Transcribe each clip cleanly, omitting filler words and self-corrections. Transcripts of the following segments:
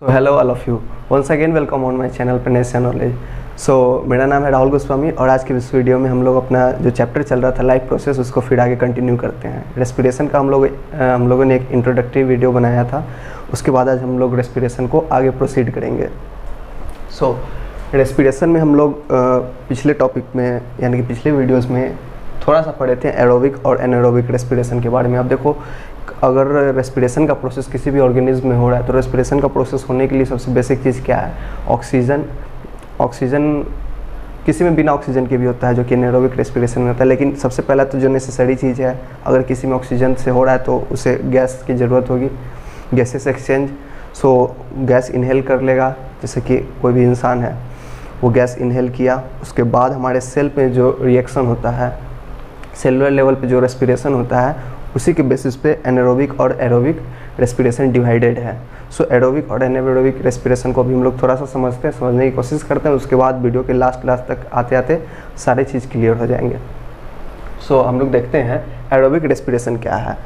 So hello all of you, once again welcome on my channel Pranesh knowledge. So मेरा नाम है राहुल गोस्वामी और आज की इस वीडियो में हम लोग अपना जो चैप्टर चल रहा था लाइफ प्रोसेस उसको फिर आगे कंटिन्यू करते हैं। रेस्पिरेशन का हम लोगों ने एक इंट्रोडक्टरी वीडियो बनाया था, उसके बाद आज हम लोग रेस्पिरेशन को आगे प्रोसीड करेंगे। सो रेस्पिरेशन में हम लोग पिछले टॉपिक में यानी कि पिछले वीडियोज़ में थोड़ा सा पढ़े थे एरोबिक और एनारोबिक रेस्पिरेशन के बारे में। अब देखो, अगर रेस्पिरेशन का प्रोसेस किसी भी ऑर्गेनिज्म में हो रहा है तो रेस्पिरेशन का प्रोसेस होने के लिए सबसे बेसिक चीज़ क्या है? ऑक्सीजन किसी में बिना ऑक्सीजन के भी होता है जो कि एनारोबिक रेस्पिरेशन में होता है, लेकिन सबसे पहला तो जो नेसेसरी चीज़ है, अगर किसी में ऑक्सीजन से हो रहा है तो उसे गैस की ज़रूरत होगी, गैसेस एक्सचेंज। सो गैस इनहेल कर लेगा, जैसे कि कोई भी इंसान है वो गैस इनहेल किया, उसके बाद हमारे सेल में जो रिएक्शन होता है, सेलुलर लेवल पे जो रेस्पिरेशन होता है, उसी के बेसिस पे एनारोबिक और एरोबिक रेस्पिरेशन डिवाइडेड है। सो एरोबिक और एनारोबिक रेस्पिरेशन को भी हम लोग थोड़ा सा समझने की कोशिश करते हैं, उसके बाद वीडियो के लास्ट तक आते आते सारे चीज़ क्लियर हो जाएंगे। सो हम लोग देखते हैं एरोबिक रेस्पिरेशन क्या है।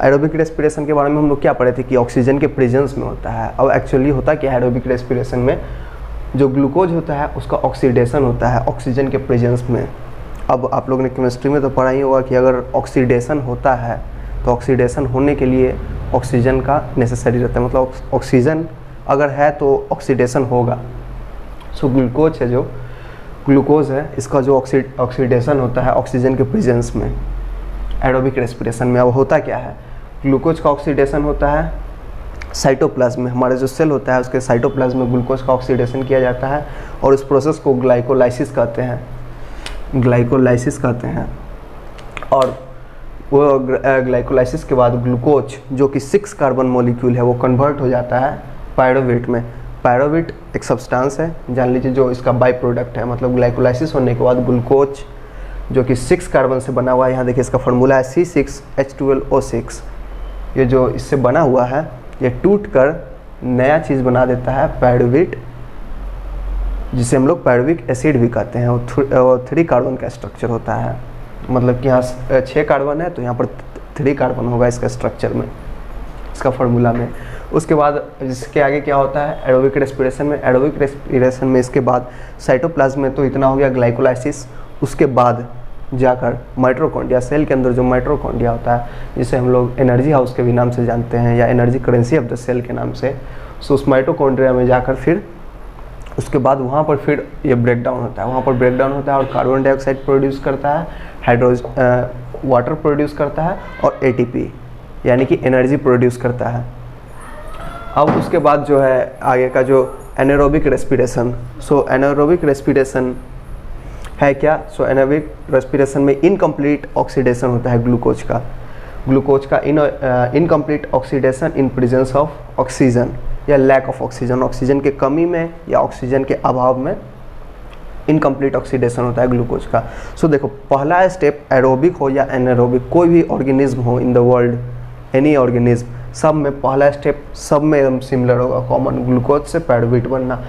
एरोबिक रेस्पिरेशन के बारे में हम लोग क्या पढ़े थे कि ऑक्सीजन के प्रेजेंस में होता है। अब एक्चुअली होता क्या है एरोबिक रेस्पिरेशन में, जो ग्लूकोज होता है उसका ऑक्सीडेशन होता है ऑक्सीजन के प्रेजेंस में। अब आप लोगों ने केमिस्ट्री में तो पढ़ा ही होगा कि अगर ऑक्सीडेशन होता है तो ऑक्सीडेशन होने के लिए ऑक्सीजन का नेसेसरी रहता है, मतलब ऑक्सीजन अगर है तो ऑक्सीडेशन होगा। सो ग्लूकोज है, इसका जो ऑक्सीडेशन होता है ऑक्सीजन के प्रेजेंस में एरोबिक रेस्पिरेशन में। अब होता क्या है, ग्लूकोज का ऑक्सीडेशन होता है साइटोप्लाज्म में, हमारे जो सेल होता है उसके साइटोप्लाज्म में ग्लूकोज का ऑक्सीडेशन किया जाता है और इस प्रोसेस को ग्लाइकोलाइसिस कहते हैं। और वो ग्लाइकोलाइसिस के बाद ग्लूकोज जो कि 6 कार्बन मॉलिक्यूल है वो कन्वर्ट हो जाता है पायरोवेट में। पायरोवेट एक सब्सटेंस है, जान लीजिए, जो इसका बाई प्रोडक्ट है। मतलब ग्लाइकोलाइसिस होने के बाद ग्लूकोज जो कि 6 कार्बन से बना हुआ है, यहाँ देखिए इसका फार्मूला है C6H12O6, ये जो इससे बना हुआ है ये टूट कर नया चीज़ बना देता है पायरोवेट, जिसे हम लोग पायरोविक एसिड भी कहते हैं। और 3 कार्बन का स्ट्रक्चर होता है, मतलब कि यहाँ 6 कार्बन है तो यहाँ पर 3 कार्बन होगा इसका स्ट्रक्चर में, इसका फार्मूला में। उसके बाद इसके आगे क्या होता है एरोबिक रेस्पिरेशन में। एरोबिक रेस्पिरेशन में इसके बाद साइटोप्लाज्म में तो इतना हो गया ग्लाइकोलाइसिस, उसके बाद जाकर माइटोकॉन्ड्रिया, सेल के अंदर जो माइटोकॉन्ड्रिया होता है, जिसे हम लोग एनर्जी हाउस के भी नाम से जानते हैं या energy currency of the cell के नाम से। सो उस माइटोकॉन्ड्रिया में जाकर फिर उसके बाद वहाँ पर फिर ये ब्रेकडाउन होता है, और कार्बन डाइऑक्साइड प्रोड्यूस करता है, वाटर प्रोड्यूस करता है और एटीपी यानी कि एनर्जी प्रोड्यूस करता है। अब उसके बाद जो है आगे का जो एनारोबिक रेस्पिरेशन। सो एनारोबिक रेस्पिरेशन है क्या? सो एनारोबिक रेस्पिरेशन में इनकम्प्लीट ऑक्सीडेशन होता है ग्लूकोज का incomplete oxidation in presence of oxygen या लैक ऑफ ऑक्सीजन, ऑक्सीजन के कमी में या ऑक्सीजन के अभाव में इनकम्प्लीट ऑक्सीडेशन होता है ग्लूकोज का। सो देखो, पहला स्टेप एरोबिक हो या एनारोबिक, कोई भी ऑर्गेनिज्म हो in the world, any organism, सब में पहला स्टेप सब में एकदम सिमिलर होगा, कॉमन, ग्लूकोज से पायरुवेट बनना,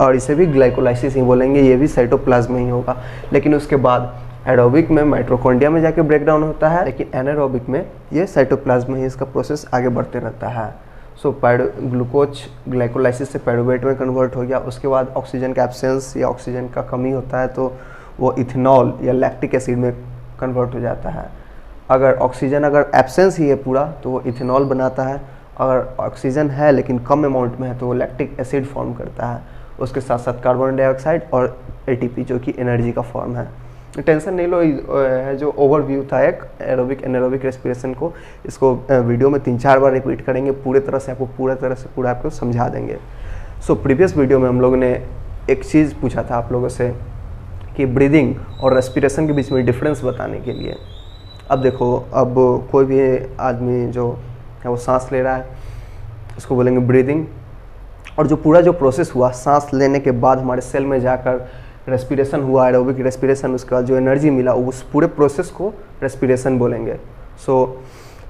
और इसे भी ग्लाइकोलाइसिस ही बोलेंगे, ये भी साइटोप्लाज्म में ही होगा। लेकिन उसके बाद एरोबिक में माइटोकॉन्ड्रिया में जाके ब्रेकडाउन होता है, लेकिन एनारोबिक में ये साइटोप्लाज्म में ही इसका प्रोसेस आगे बढ़ते रहता है। सो ग्लूकोज ग्लाइकोलाइसिस से पायरुवेट में कन्वर्ट हो गया, उसके बाद ऑक्सीजन का एब्सेंस या ऑक्सीजन का कमी होता है तो वो इथेनॉल या लैक्टिक एसिड में कन्वर्ट हो जाता है। अगर एब्सेंस ही है पूरा तो वो इथेनॉल बनाता है, अगर ऑक्सीजन है लेकिन कम अमाउंट में है तो वो लैक्टिक एसिड फॉर्म करता है, उसके साथ साथ कार्बन डाइऑक्साइड और एटीपी जो कि एनर्जी का फॉर्म है। टेंशन नहीं लो, है जो ओवरव्यू था एक एरोबिक एनारोबिक रेस्पिरेशन को, इसको वीडियो में 3-4 बार रिपीट करेंगे, पूरा तरह से आपको समझा देंगे। सो प्रीवियस वीडियो में हम लोगों ने एक चीज़ पूछा था आप लोगों से कि ब्रीदिंग और रेस्पिरेशन के बीच में डिफरेंस बताने के लिए। अब देखो, अब कोई भी आदमी जो है वो सांस ले रहा है, उसको बोलेंगे ब्रीदिंग, और जो प्रोसेस हुआ सांस लेने के बाद हमारे सेल में जाकर रेस्पिरेशन हुआ, एरोबिक रेस्पिरेशन, उसका जो एनर्जी मिला, उस पूरे प्रोसेस को रेस्पिरेशन बोलेंगे। सो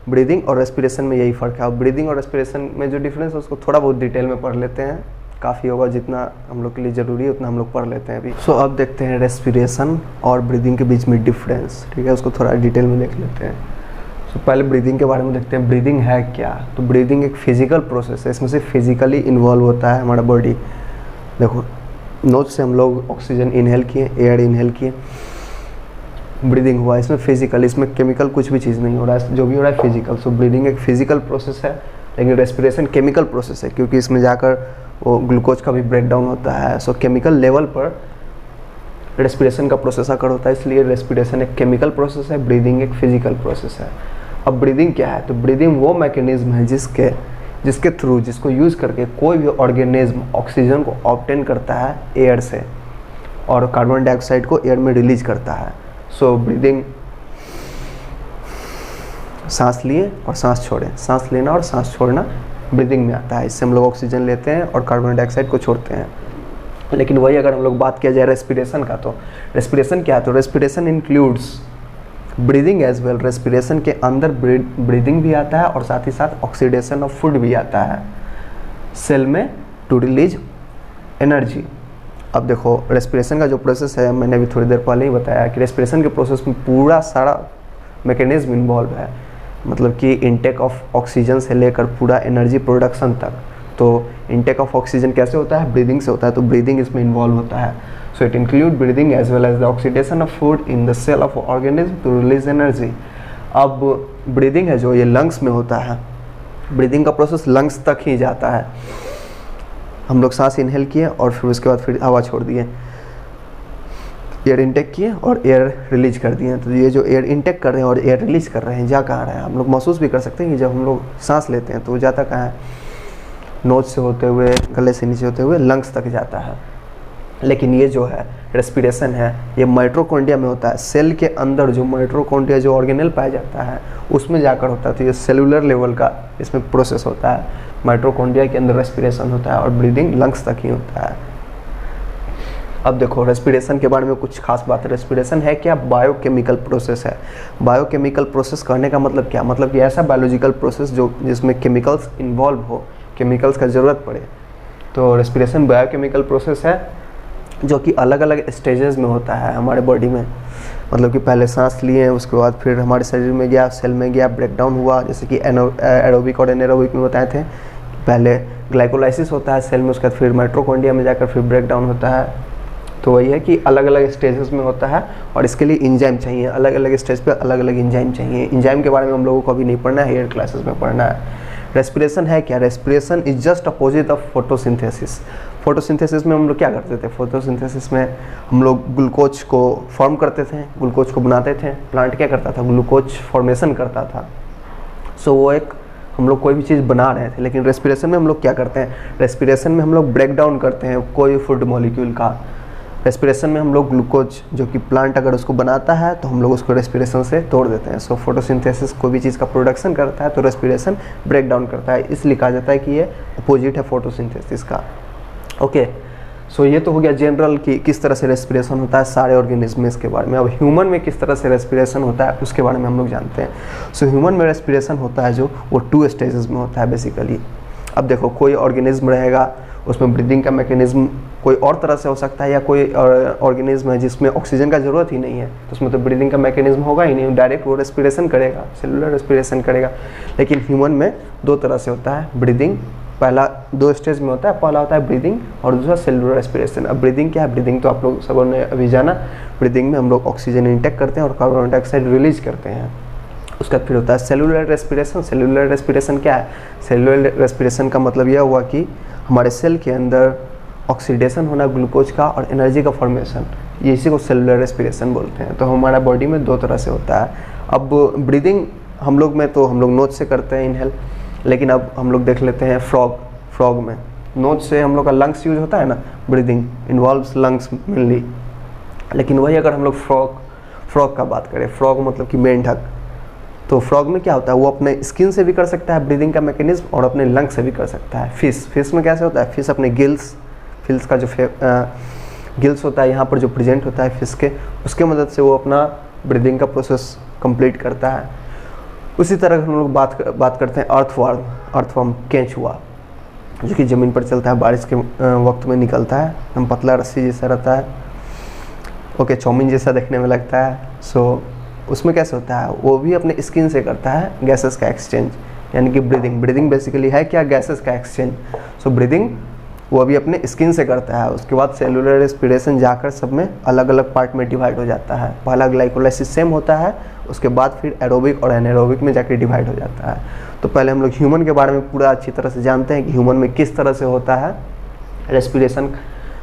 ब्रीदिंग और रेस्पिरेशन में यही फ़र्क है। अब ब्रीदिंग और रेस्पिरेशन में जो डिफरेंस है उसको थोड़ा बहुत डिटेल में पढ़ लेते हैं, काफ़ी होगा, जितना हम लोग के लिए ज़रूरी है उतना हम लोग पढ़ लेते हैं अभी। सो अब देखते हैं रेस्पिरेशन और ब्रीदिंग के बीच में डिफरेंस, ठीक है, उसको थोड़ा डिटेल में देख लेते हैं। तो पहले ब्रीदिंग के बारे में देखते हैं, ब्रीदिंग है क्या। तो ब्रीदिंग एक फिजिकल प्रोसेस है, इसमें से फिजिकली इन्वॉल्व होता है हमारा बॉडी। देखो नोज से हम लोग ऑक्सीजन इनहेल किए, एयर इनहेल किए, ब्रीदिंग हुआ, इसमें फिजिकल, इसमें केमिकल कुछ भी चीज़ नहीं हो रहा है, जो भी हो रहा है फिजिकल। सो ब्रीदिंग एक फिजिकल प्रोसेस है, लेकिन रेस्पिरेशन केमिकल प्रोसेस है, क्योंकि इसमें जाकर वो ग्लूकोज का भी ब्रेक डाउन होता है। सो केमिकल लेवल पर रेस्पिरेशन का प्रोसेस अकर होता है, इसलिए रेस्पिरेशन एक केमिकल प्रोसेस है, ब्रीदिंग एक फिजिकल प्रोसेस है। अब ब्रीदिंग क्या है, तो ब्रीदिंग वो मैकेनिज्म है जिसके थ्रू, जिसको यूज़ करके कोई भी ऑर्गेनिज्म ऑक्सीजन को ऑब्टेन करता है एयर से और कार्बन डाइऑक्साइड को एयर में रिलीज करता है। सो ब्रीदिंग सांस लिए और सांस छोड़े, सांस लेना और सांस छोड़ना ब्रीदिंग में आता है। इससे हम लोग ऑक्सीजन लेते हैं और कार्बन डाइऑक्साइड को छोड़ते हैं। लेकिन वही अगर हम लोग बात किया जाए रेस्पिरेशन का, तो रेस्पिरेशन क्या है, तो respiration includes breathing as well. Respiration के अंदर ब्रीदिंग भी आता है और साथ ही साथ ऑक्सीडेशन ऑफ फूड भी आता है सेल में टू रिलीज एनर्जी। अब देखो रेस्पिरेशन का जो प्रोसेस है, मैंने अभी थोड़ी देर पहले ही बताया कि रेस्पिरेशन के प्रोसेस में पूरा सारा मैकेनिज्म इन्वॉल्व है, मतलब कि इनटेक ऑफ ऑक्सीजन से लेकर पूरा एनर्जी प्रोडक्शन तक। तो इनटेक ऑफ ऑक्सीजन कैसे होता है, ब्रीदिंग से होता है, तो ब्रीदिंग इसमें इन्वॉल्व होता है। So it include breathing as well as the oxidation of food in the cell of organism to release energy. अब ब्रीदिंग है जो ये लंग्स में होता है, ब्रीदिंग का प्रोसेस लंग्स तक ही जाता है। हम लोग सांस इनहेल किए और फिर उसके बाद फिर हवा छोड़ दिए, एयर इनटेक किए और एयर रिलीज कर दिए। तो ये जो एयर इनटेक कर रहे हैं और एयर रिलीज कर रहे हैं, जा कहाँ रहे हैं, हम लोग महसूस भी कर सकते हैं कि जब हम लोग सांस लेते हैं तो वो जाता कहाँ है, नोज से होते हुए, गले से नीचे होते हुए लंग्स तक जाता है। लेकिन ये जो है रेस्पिरेशन है, ये माइटोकॉन्ड्रिया में होता है, सेल के अंदर जो माइटोकॉन्ड्रिया जो ऑर्गेनेल पाया जाता है उसमें जाकर होता है। तो ये सेलुलर लेवल का इसमें प्रोसेस होता है, माइटोकॉन्ड्रिया के अंदर रेस्पिरेशन होता है और ब्रीदिंग लंग्स तक ही होता है। अब देखो रेस्पिरेशन के बारे में कुछ खास बात है। रेस्पिरेशन है क्या, बायोकेमिकल प्रोसेस है। बायोकेमिकल प्रोसेस करने का मतलब क्या, मतलब कि ऐसा बायोलॉजिकल प्रोसेस जो जिसमें केमिकल्स इन्वॉल्व हो, केमिकल्स का ज़रूरत पड़े। तो रेस्पिरेशन बायोकेमिकल प्रोसेस है जो कि अलग अलग स्टेजेस में होता है हमारे बॉडी में। मतलब कि पहले सांस लिए, उसके बाद फिर हमारे शरीर में गया, सेल में गया, ब्रेक डाउन हुआ, जैसे कि एरोबिक और एनारोबिक में बताए थे। पहले ग्लाइकोलाइसिस होता है सेल में, उसके बाद फिर माइटोकॉन्ड्रिया में जाकर फिर ब्रेक डाउन होता है। तो वही है कि अलग अलग स्टेजेस में होता है और इसके लिए इंजाइम चाहिए, अलग अलग स्टेज पे अलग अलग इंजाइम चाहिए। इंजाइम के बारे में हम लोगों को अभी नहीं पढ़ना है, हायर क्लासेस में पढ़ना है। रेस्पिरेशन है क्या, respiration is just opposite of photosynthesis. Photosynthesis में हम लोग क्या करते थे, फोटोसिंथेसिस में हम लोग ग्लूकोज को फॉर्म करते थे, ग्लूकोज को बनाते थे। प्लांट क्या करता था, ग्लूकोज फॉर्मेशन करता था। सो वो एक हम लोग कोई भी चीज़ बना रहे थे। लेकिन रेस्पिरेशन में हम लोग क्या करते हैं, रेस्पिरेशन में हम लोग ब्रेक डाउन करते हैं कोई फूड मॉलिक्यूल का। रेस्पिरेशन में हम लोग ग्लूकोज जो कि प्लांट अगर उसको बनाता है तो हम लोग उसको रेस्पिरेशन से तोड़ देते हैं। सो फोटोसिंथेसिस कोई भी चीज़ का प्रोडक्शन करता है तो रेस्पिरेशन ब्रेक डाउन करता है, इसलिए कहा जाता है कि ये अपोजिट है फोटोसिंथेसिस का। ओके, सो ये तो हो गया जनरल कि किस तरह से रेस्पिरेशन होता है सारे ऑर्गेनिज्म के बारे में। अब ह्यूमन में किस तरह से रेस्पिरेशन होता है उसके बारे में हम लोग जानते हैं। सो ह्यूमन में रेस्पिरेशन होता है जो वो 2 स्टेजेस में होता है बेसिकली। अब देखो कोई ऑर्गेनिज्म रहेगा उसमें ब्रीदिंग का मैकेनिज्म कोई और तरह से हो सकता है, या कोई ऑर्गेनिज्म है जिसमें ऑक्सीजन का ज़रूरत ही नहीं है तो उसमें तो ब्रीदिंग का मैकेनिज्म होगा ही नहीं, डायरेक्ट वो रेस्पिरेशन करेगा, सेलुलर रेस्पिरेशन करेगा। लेकिन ह्यूमन में 2 तरह से होता है ब्रीदिंग, पहला 2 स्टेज में होता है, पहला होता है ब्रीदिंग और दूसरा सेलुलर रेस्पिरेशन। अब ब्रीदिंग क्या है, ब्रीदिंग तो आप लोग सबों ने अभी जाना, ब्रीदिंग में हम लोग ऑक्सीजन इंटेक करते हैं और कार्बन डाइऑक्साइड रिलीज करते हैं। उसका फिर होता है सेलुलर रेस्पिरेशन। सेलुलर रेस्पिरेशन क्या है, सेलुलर रेस्पिरेशन का मतलब यह हुआ कि हमारे सेल के अंदर ऑक्सीडेशन होना ग्लूकोज का और एनर्जी का फॉर्मेशन, ये इसी को सेलुलर रेस्पिरेशन बोलते हैं। तो हमारा बॉडी में 2 तरह से होता है। अब ब्रीदिंग हम लोग में तो हम लोग नोज से करते हैं इनहेल, लेकिन अब हम लोग देख लेते हैं फ्रॉग में नोज से हम लोग का लंग्स यूज होता है ना, ब्रीदिंग इन्वॉल्व्स लंग्स मेनली। लेकिन वही अगर हम लोग फ्रॉग का बात करें, फ्रॉग मतलब कि मेंढक, तो फ्रॉग में क्या होता है वो अपने स्किन से भी कर सकता है ब्रीदिंग का मैकेनिज्म और अपने लंग से भी कर सकता है। फिश में कैसे होता है, फिश अपने गिल्स का जो गिल्स होता है यहाँ पर जो प्रेजेंट होता है फिश के, उसके मदद से वो अपना ब्रीदिंग का प्रोसेस कंप्लीट करता है। उसी तरह हम लोग बात करते हैं अर्थवर्म केंचुआ, जो कि ज़मीन पर चलता है, बारिश के वक्त में निकलता है, एकदम पतला रस्सी जैसा रहता है। ओके, चाउमीन जैसा देखने में लगता है। सो उसमें कैसे होता है, वो भी अपने स्किन से करता है गैसेस का एक्सचेंज, यानी कि ब्रीदिंग बेसिकली है क्या, गैसेस का एक्सचेंज। सो ब्रीदिंग वो भी अपने स्किन से करता है। उसके बाद सेलुलर रेस्पिरेशन जाकर सब में अलग अलग पार्ट में डिवाइड हो जाता है। पहला ग्लाइकोलाइसिस सेम होता है, उसके बाद फिर एरोबिक और एनारोबिक में जाकर डिवाइड हो जाता है। तो पहले हम लोग ह्यूमन के बारे में पूरा अच्छी तरह से जानते हैं कि ह्यूमन में किस तरह से होता है रेस्पिरेशन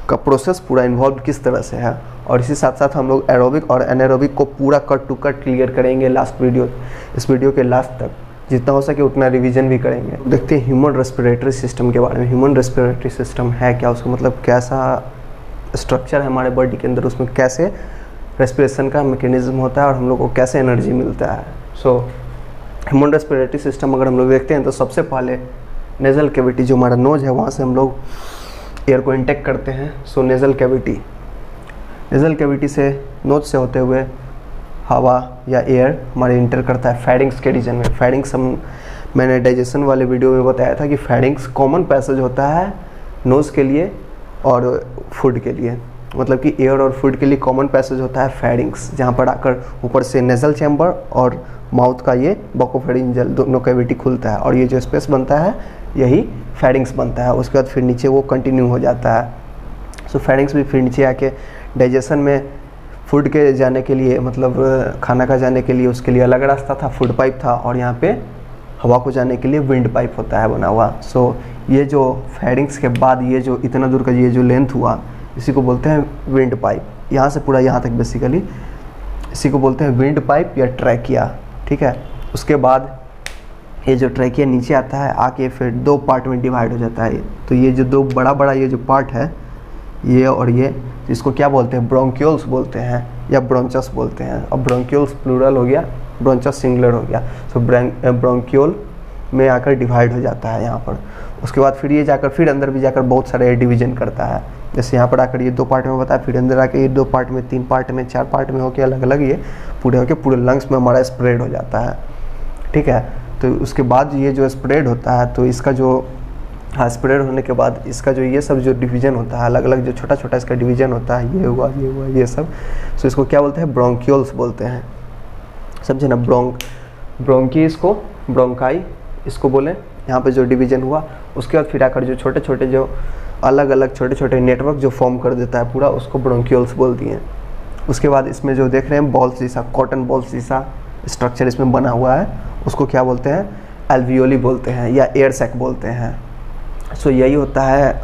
का प्रोसेस, पूरा इन्वॉल्व किस तरह से है। और इसी साथ साथ हम लोग एरोबिक और एनारोबिक को पूरा कट टू कट क्लियर करेंगे लास्ट वीडियो, इस वीडियो के लास्ट तक जितना हो सके उतना रिवीजन भी करेंगे। देखते हैं ह्यूमन रेस्पिरेटरी सिस्टम के बारे में। ह्यूमन रेस्पिरेटरी सिस्टम है क्या, उसका मतलब कैसा स्ट्रक्चर है हमारे बॉडी के अंदर, उसमें कैसे रेस्पिरेशन का मैकेनिज्म होता है और हम लोग को कैसे एनर्जी मिलता है। सो ह्यूमन रेस्पिरेटरी सिस्टम अगर हम लोग देखते हैं तो सबसे पहले नेज़ल कैविटी, जो हमारा नोज है, वहाँ से हम लोग एयर को इंटेक करते हैं। सो नेज़ल कैविटी से नोज से होते हुए हवा या एयर हमारे इंटर करता है फेरिंग्स के रीजन में। फेरिंग्स मैंने डाइजेशन वाले वीडियो में बताया था कि फेरिंग्स कॉमन पैसेज होता है नोज़ के लिए और फूड के लिए, मतलब कि एयर और फूड के लिए कॉमन पैसेज होता है फेरिंग्स, जहाँ पर आकर ऊपर से नेज़ल चैम्बर और माउथ का ये बकोफेरिंजियल दोनों कैविटी खुलता है और ये जो स्पेस बनता है यही फेरिंग्स बनता है। उसके बाद फिर नीचे वो कंटिन्यू हो जाता है। सो फेरिंग्स भी फिर नीचे आके डाइजेशन में फूड के जाने के लिए, मतलब खाना का जाने के लिए उसके लिए अलग रास्ता था, फूड पाइप था, और यहाँ पे हवा को जाने के लिए विंड पाइप होता है बना हुआ। सो ये जो फेरिंग्स के बाद ये जो इतना दूर का ये जो लेंथ हुआ, इसी को बोलते हैं विंड पाइप। यहाँ से पूरा यहाँ तक बेसिकली इसी को बोलते हैं विंड पाइप या ट्रैकिया, ठीक है। उसके बाद ये जो ट्रैकिया नीचे आता है, आके फिर दो पार्ट में डिवाइड हो जाता है। तो ये जो दो बड़ा ये जो पार्ट है, ये और ये, इसको क्या बोलते हैं, ब्रोंक्यूल्स बोलते हैं या ब्रोंचस बोलते हैं। अब ब्रोंक्यूल्स प्लूरल हो गया, ब्रोंचस सिंगुलर हो गया। सो ब्रोंक्यूल में आकर डिवाइड हो जाता है यहाँ पर। उसके बाद फिर ये जाकर फिर अंदर भी जाकर बहुत सारे डिवीजन करता है। जैसे यहाँ पर आकर ये दो पार्ट में बताया, फिर अंदर आकर ये दो पार्ट में, तीन पार्ट में, चार पार्ट में होकर अलग अलग ये पूरे होकर पूरे लंग्स में हमारा स्प्रेड हो जाता है, ठीक है। तो उसके बाद ये जो स्प्रेड होता है, तो इसका जो स्प्रेड होने के बाद इसका जो ये सब जो डिवीज़न होता है, अलग अलग जो छोटा छोटा इसका डिवीज़न होता है, ये हुआ ये सब। सो इसको क्या बोलते हैं, ब्रोंक्यूल्स बोलते हैं, समझे ना। ब्रोंकी इसको, ब्रोंकाई इसको बोले। यहाँ पे जो डिवीज़न हुआ, उसके बाद फिर आकर जो छोटे छोटे जो अलग अलग छोटे छोटे नेटवर्क जो फॉर्म कर देता है पूरा, उसको ब्रोंक्यूल्स बोलती हैं। उसके बाद इसमें जो देख रहे हैं बॉल शीशा, कॉटन बॉल शीशा स्ट्रक्चर इसमें बना हुआ है, उसको क्या बोलते हैं, एल्वियोली बोलते हैं या एयर सैक बोलते हैं। सो यही होता है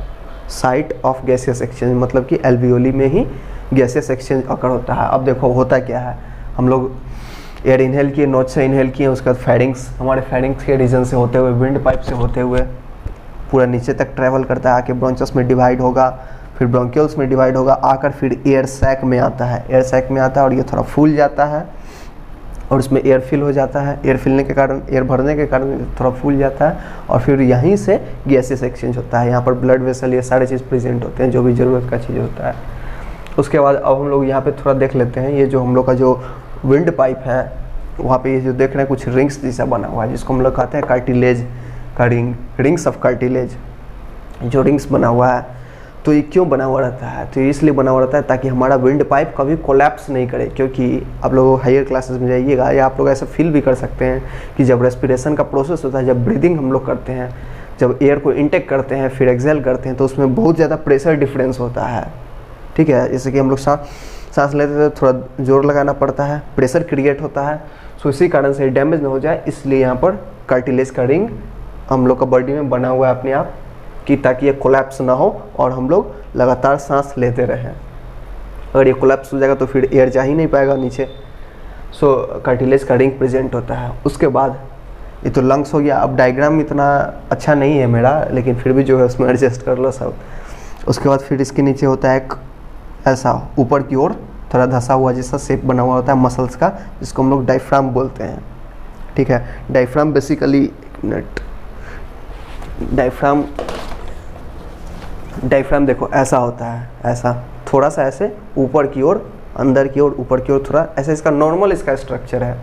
साइट ऑफ गैसियस एक्सचेंज, मतलब कि एल्वियोली में ही गैसियस एक्सचेंज अकर होता है। अब देखो होता क्या है, हम लोग एयर इनहेल किए, नोज से इनहेल किए, उसके बाद फेरिंग्स, हमारे फेरिंग्स के रीजन से होते हुए विंड पाइप से होते हुए पूरा नीचे तक ट्रैवल करता है, आके ब्रोंचस में डिवाइड होगा, फिर ब्रोंक्यूल्स में डिवाइड होगा, आकर फिर एयर सैक में आता है। एयर सैक में आता है और ये थोड़ा फूल जाता है और उसमें एयर फिल हो जाता है। एयर फिलने के कारण, एयर भरने के कारण थोड़ा फूल जाता है और फिर यहीं से गैसेस एक्सचेंज होता है। यहाँ पर ब्लड वेसल, ये सारे चीज़ प्रेजेंट होते हैं, जो भी ज़रूरत का चीज़ होता है। उसके बाद अब हम लोग यहाँ पे थोड़ा देख लेते हैं, ये जो हम लोग का जो विंड पाइप है, वहाँ पे ये जो देख रहे हैं कुछ रिंग्स जैसा बना हुआ है, जिसको हम लोग कहते हैं कार्टिलेज का रिंग्स ऑफ कार्टिलेज, जो रिंग्स बना हुआ है। तो ये क्यों बना हुआ रहता है, तो इसलिए बना हुआ रहता है ताकि हमारा विंड पाइप कभी कोलैप्स नहीं करे। क्योंकि आप लोग हायर क्लासेस में जाइएगा या आप लोग ऐसा फील भी कर सकते हैं कि जब रेस्पिरेशन का प्रोसेस होता है, जब ब्रीदिंग हम लोग करते हैं, जब एयर को इंटेक करते हैं फिर एक्सेल करते हैं, तो उसमें बहुत ज़्यादा प्रेशर डिफरेंस होता है, ठीक है। जैसे कि हम लोग सांस लेते हैं तो थोड़ा जोर लगाना पड़ता है, प्रेशर क्रिएट होता है। सो इसी कारण से डैमेज ना हो जाए, इसलिए यहाँ पर कार्टिलेज का रिंग हम लोग का बॉडी में बना हुआ है अपने आप, कि ताकि ये कोलैप्स ना हो और हम लोग लगातार सांस लेते रहें। अगर ये कोलैप्स हो जाएगा तो फिर एयर जा ही नहीं पाएगा नीचे। सो कार्टिलेज का रिंग प्रेजेंट होता है। उसके बाद ये तो लंग्स हो गया। अब डायग्राम इतना अच्छा नहीं है मेरा, लेकिन फिर भी जो है उसमें एडजस्ट कर लो सब। उसके बाद फिर इसके नीचे होता है एक ऐसा ऊपर की ओर थोड़ा धंसा हुआ जैसा शेप बना हुआ होता है मसल्स का, जिसको हम लोग डायफ्राम बोलते हैं, ठीक है। डायफ्राम बेसिकली डायफ्राम देखो ऐसा होता है, ऐसा थोड़ा सा ऐसे ऊपर की ओर, अंदर की ओर, ऊपर की ओर थोड़ा ऐसे, इसका नॉर्मल इसका स्ट्रक्चर है।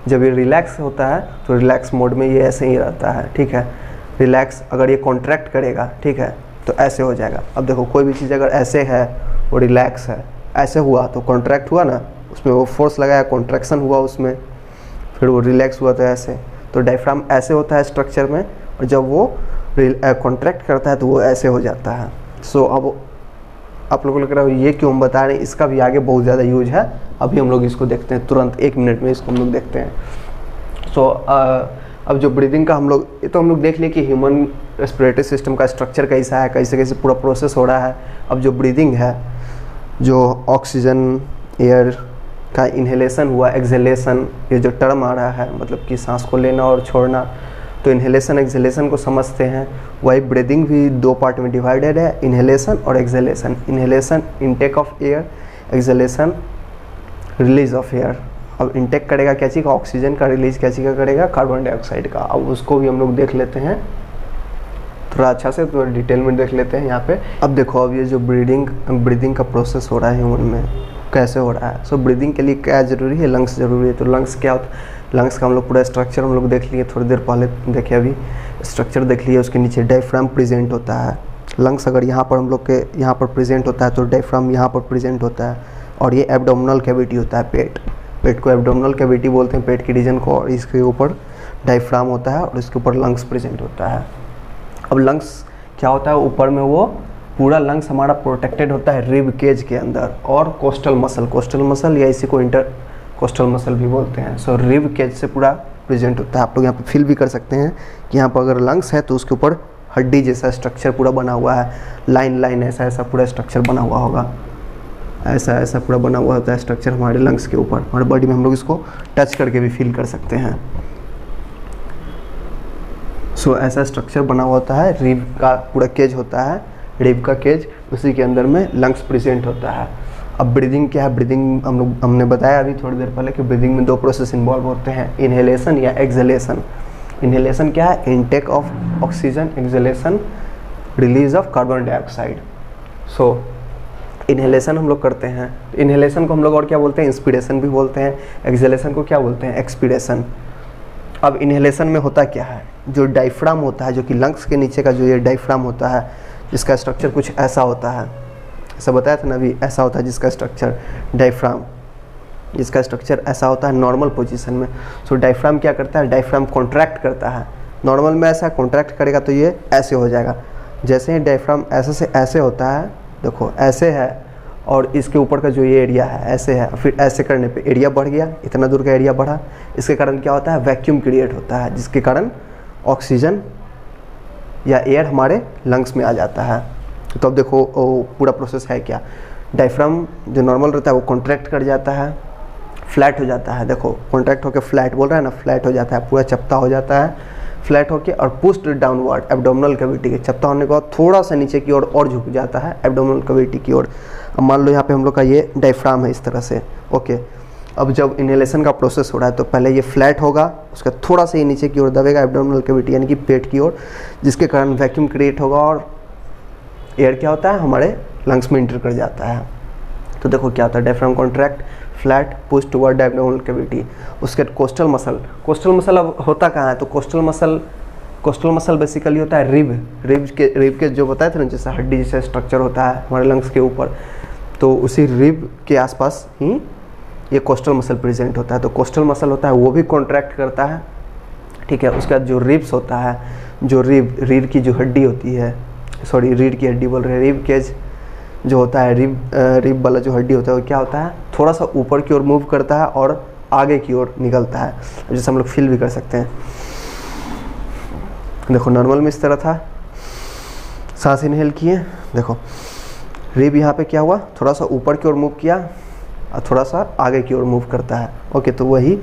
जब ये रिलैक्स होता है तो रिलैक्स मोड में ये ऐसे ही रहता है, ठीक है। रिलैक्स अगर ये कॉन्ट्रैक्ट करेगा, ठीक है, तो ऐसे हो जाएगा। अब देखो कोई भी चीज़ अगर ऐसे है वो रिलैक्स है, ऐसे हुआ तो कॉन्ट्रैक्ट हुआ ना, उसमें वो फोर्स लगाया, कॉन्ट्रैक्शन हुआ उसमें, फिर वो रिलैक्स हुआ था ऐसे। तो डायफ्राम ऐसे होता है स्ट्रक्चर में, और जब वो कॉन्ट्रैक्ट करता है तो वो ऐसे हो जाता है। सो अब आप लोगों को लग रहा है ये क्यों हम बता रहे हैं, इसका भी आगे बहुत ज़्यादा यूज है। अभी हम लोग इसको देखते हैं तुरंत, 1 मिनट में इसको हम लोग देखते हैं। सो अब जो ब्रीदिंग का हम लोग, ये तो हम लोग देख लिए कि ह्यूमन रेस्पिरेटरी सिस्टम का स्ट्रक्चर कैसा है, कैसे कैसे पूरा प्रोसेस हो रहा है। अब जो ब्रीदिंग है, जो ऑक्सीजन एयर का इन्हेलेशन हुआ, एक्सहेलेशन, ये जो टर्म आ रहा है, मतलब कि सांस को लेना और छोड़ना, तो इन्हेलेशन एक्सहेलेशन को समझते हैं। वही ब्रीदिंग भी 2 पार्ट में डिवाइडेड है, इन्हेलेशन और exhalation. Inhalation intake of air, exhalation release of air. अब इनटेक करेगा क्या चीज़ का, ऑक्सीजन का, रिलीज क्या चीज़ का करेगा, कार्बन डाइऑक्साइड का। अब उसको भी हम लोग देख लेते हैं थोड़ा अच्छा से, थोड़ा डिटेल में देख लेते हैं यहाँ पे। अब देखो, अब ये जो ब्रीदिंग का प्रोसेस हो रहा है ह्यूमन में, कैसे हो रहा है। सो ब्रीदिंग के लिए क्या ज़रूरी है, लंग्स ज़रूरी है। तो लंग्स क्या होता है, लंग्स का हम लोग पूरा स्ट्रक्चर हम लोग देख लिए थोड़ी देर पहले, देखे अभी स्ट्रक्चर देख लिए। उसके नीचे डायफ्राम प्रेजेंट होता है। लंग्स अगर यहाँ पर हम लोग के यहाँ पर प्रेजेंट होता है तो डायफ्राम यहाँ पर प्रेजेंट होता है। और ये एब्डोमिनल कैविटी होता है, पेट को एब्डोमिनल कैविटी बोलते हैं, पेट के रीजन को। और इसके ऊपर डायफ्राम होता है और इसके ऊपर लंग्स प्रेजेंट होता है। अब लंग्स क्या होता है, ऊपर में वो पूरा लंग्स हमारा प्रोटेक्टेड होता है रिब केज के अंदर, और कोस्टल मसल या इसी को इंटर कोस्टल मसल भी बोलते हैं। सो रिब केज से पूरा प्रेजेंट होता है। आप लोग यहाँ पे फील भी कर सकते हैं कि यहाँ पर अगर लंग्स है तो उसके ऊपर हड्डी जैसा स्ट्रक्चर पूरा बना हुआ है, लाइन ऐसा पूरा स्ट्रक्चर बना हुआ होगा, ऐसा पूरा बना हुआ होता है स्ट्रक्चर हमारे लंग्स के ऊपर। हमारे बॉडी में हम लोग इसको टच करके भी फील कर सकते हैं। सो ऐसा स्ट्रक्चर बना हुआ होता है, रिब का पूरा केज होता है, रिब का केज, उसी के अंदर में लंग्स प्रेजेंट होता है। अब ब्रीदिंग क्या है, ब्रीदिंग हमने बताया अभी थोड़ी देर पहले कि ब्रीदिंग में 2 प्रोसेस इन्वॉल्व होते हैं, इन्हेलेशन या एक्सहेलेशन। इन्हेलेशन क्या है, intake of oxygen, exhalation release of carbon dioxide. So inhalation हम लोग करते हैं, इन्हेलेशन को हम लोग और क्या बोलते हैं, इंस्पिरेशन भी बोलते हैं। एक्सहेलेशन को क्या बोलते हैं, एक्सपीरेशन। अब इन्हेलेशन में होता क्या है, जो डायफ्राम होता है, जो कि लंग्स के नीचे का जो ये डायफ्राम होता है, जिसका स्ट्रक्चर कुछ ऐसा होता है, ऐसा बताया था ना अभी, ऐसा होता है जिसका स्ट्रक्चर डायफ्राम, जिसका स्ट्रक्चर ऐसा होता है नॉर्मल पोजीशन में। सो डायफ्राम क्या करता है, डायफ्राम कॉन्ट्रैक्ट करता है। नॉर्मल में ऐसा कॉन्ट्रैक्ट करेगा तो ये ऐसे हो जाएगा। जैसे ही डायफ्राम ऐसे से ऐसे होता है, देखो ऐसे है, और इसके ऊपर का जो ये एरिया है ऐसे है, फिर ऐसे करने पे एरिया बढ़ गया, इतना दूर का एरिया बढ़ा। इसके कारण क्या होता है, वैक्यूम क्रिएट होता है, जिसके कारण ऑक्सीजन या एयर हमारे लंग्स में आ जाता है। तो अब देखो पूरा प्रोसेस है क्या, डायफ्राम जो नॉर्मल रहता है वो कॉन्ट्रैक्ट कर जाता है, फ्लैट हो जाता है। देखो कॉन्ट्रैक्ट होकर फ्लैट बोल रहा है ना, फ्लैट हो जाता है, पूरा चपटा हो जाता है, फ्लैट होके, और पुश्ड डाउनवर्ड एब्डोमिनल कैविटी के चपटा होने के बाद थोड़ा सा नीचे की ओर और झुक जाता है एब्डोमिनल कैविटी की ओर। अब मान लो यहाँ पे हम लोग का ये डायफ्राम है इस तरह से, ओके। अब जब इन्हेलेशन का प्रोसेस हो रहा है तो पहले ये फ्लैट होगा, उसका थोड़ा सा ये नीचे की ओर दबेगा एब्डोमिनल कैविटी यानी कि पेट की ओर, जिसके कारण वैक्यूम क्रिएट होगा और एयर क्या होता है हमारे लंग्स में इंटर कर जाता है। तो देखो क्या होता है, diaphragm contract, flat, push toward abdominal cavity. उसके कोस्टल मसल अब होता कहाँ है, तो कोस्टल मसल बेसिकली होता है रिब के जो बताए थे ना, जैसे हड्डी जैसा स्ट्रक्चर होता है हमारे लंग्स के ऊपर, तो उसी रिब के आसपास ही ये कोस्टल मसल प्रेजेंट होता है। तो कोस्टल मसल होता है वो भी कॉन्ट्रैक्ट करता है, ठीक है। उसके बाद जो रिब्स होता है, जो रीढ़ की जो हड्डी होती है, सॉरी रीढ़ की हड्डी बोल रहे हैं, रिब केज जो होता है, रिब वाला जो हड्डी होता है वो क्या होता है, थोड़ा सा ऊपर की ओर मूव करता है और आगे की ओर निकलता है, जैसे हम लोग फील भी कर सकते हैं। देखो नॉर्मल में इस तरह था, सांस इनहेल किए, देखो रिब यहाँ पे क्या हुआ, थोड़ा सा ऊपर की ओर मूव किया और थोड़ा सा आगे की ओर मूव करता है, ओके। तो वही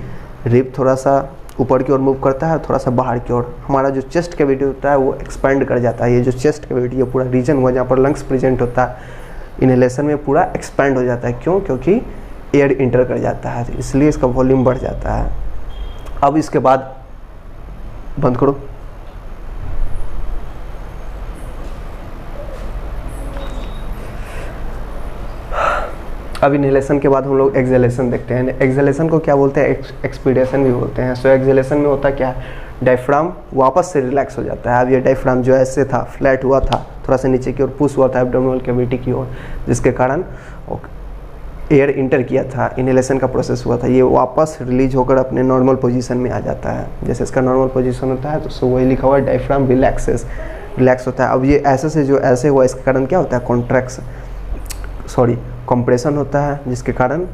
रिब थोड़ा सा ऊपर की ओर मूव करता है, थोड़ा सा बाहर की ओर। हमारा जो चेस्ट कैविटी होता है वो एक्सपेंड कर जाता है। ये जो चेस्ट कैविटी है पूरा रीजन हुआ जहाँ पर लंग्स प्रेजेंट होता है, इनहेलेशन में पूरा एक्सपेंड हो जाता है। क्यों, क्योंकि एयर इंटर कर जाता है, तो इसलिए इसका वॉल्यूम बढ़ जाता है। अब इसके बाद बंद करो। अब इनहेलेशन के बाद हम लोग एक्सहेलेशन देखते हैं। एक्सहेलेशन को क्या बोलते हैं, एक्सपीरेशन भी बोलते हैं। सो एक्सहेलेशन में होता क्या है, डायफ्राम वापस से रिलैक्स हो जाता है। अब ये डायफ्राम जो ऐसे था, फ्लैट हुआ था, थोड़ा सा नीचे की ओर पुश हुआ था एब्डोमिनल कैविटी की ओर, जिसके कारण एयर इंटर किया था, इनहेलेशन का प्रोसेस हुआ था, ये वापस रिलीज होकर अपने नॉर्मल पोजीशन में आ जाता है। जैसे इसका नॉर्मल पोजीशन होता है तो सो वही लिखा हुआ है डायफ्राम रिलैक्स होता है। अब ये ऐसे से जो ऐसे हुआ इसके कारण क्या होता है, कंप्रेशन होता है, जिसके कारण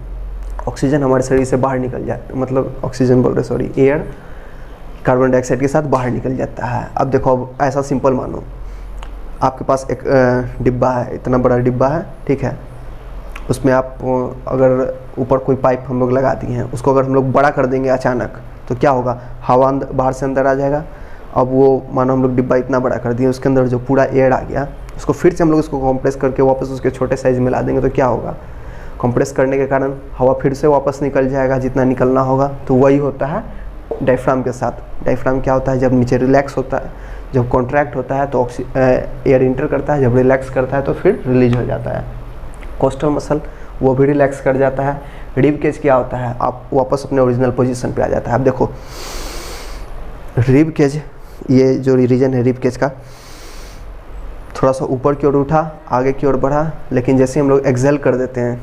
ऑक्सीजन हमारे शरीर से बाहर निकल जाता है, मतलब ऑक्सीजन बोल रहे एयर कार्बन डाइऑक्साइड के साथ बाहर निकल जाता है। अब देखो, अब ऐसा सिंपल मानो आपके पास एक डिब्बा है, इतना बड़ा डिब्बा है, ठीक है, उसमें आप अगर ऊपर कोई पाइप हम लोग लगा दिए हैं, उसको अगर हम लोग बड़ा कर देंगे अचानक तो क्या होगा, हवा बाहर से अंदर आ जाएगा। अब वो मानो हम लोग डिब्बा इतना बड़ा कर दिए, उसके अंदर जो पूरा एयर आ गया, उसको फिर से हम लोग उसको कंप्रेस करके वापस उसके छोटे साइज में ला देंगे तो क्या होगा, कंप्रेस करने के कारण हवा फिर से वापस निकल जाएगा जितना निकलना होगा। तो वही होता है डायफ्राम के साथ। डायफ्राम क्या होता है, जब नीचे रिलैक्स होता है, जब कॉन्ट्रैक्ट होता है तो एयर इंटर करता है, जब रिलैक्स करता है तो फिर रिलीज हो जाता है। कोस्टल मसल वो भी रिलैक्स कर जाता है। रिब केज क्या होता है, आप वापस अपने ओरिजिनल पोजीशन पे आ जाता है। अब देखो रिब केज, ये जो रीजन है रिब केज का, थोड़ा सा ऊपर की ओर उठा, आगे की ओर बढ़ा, लेकिन जैसे हम लोग एक्सेल कर देते हैं,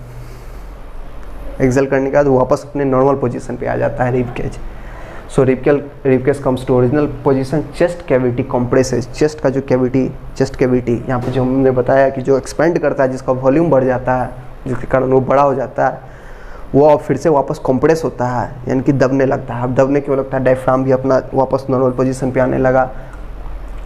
एक्सेल करने के बाद वापस अपने नॉर्मल पोजीशन पे आ जाता है rib cage. So rib cage comes to original position. Chest cavity compresses, chest का जो कैविटी यहाँ पे जो हमने बताया कि जो एक्सपेंड करता है, जिसका वॉल्यूम बढ़ जाता है, जिसके कारण वो बड़ा हो जाता है, वो अब फिर से वापस कंप्रेस होता है, यानी कि दबने लगता है। अब दबने क्यों लगता है, डायफ्राम भी अपना वापस नॉर्मल पोजीशन पे आने लगा,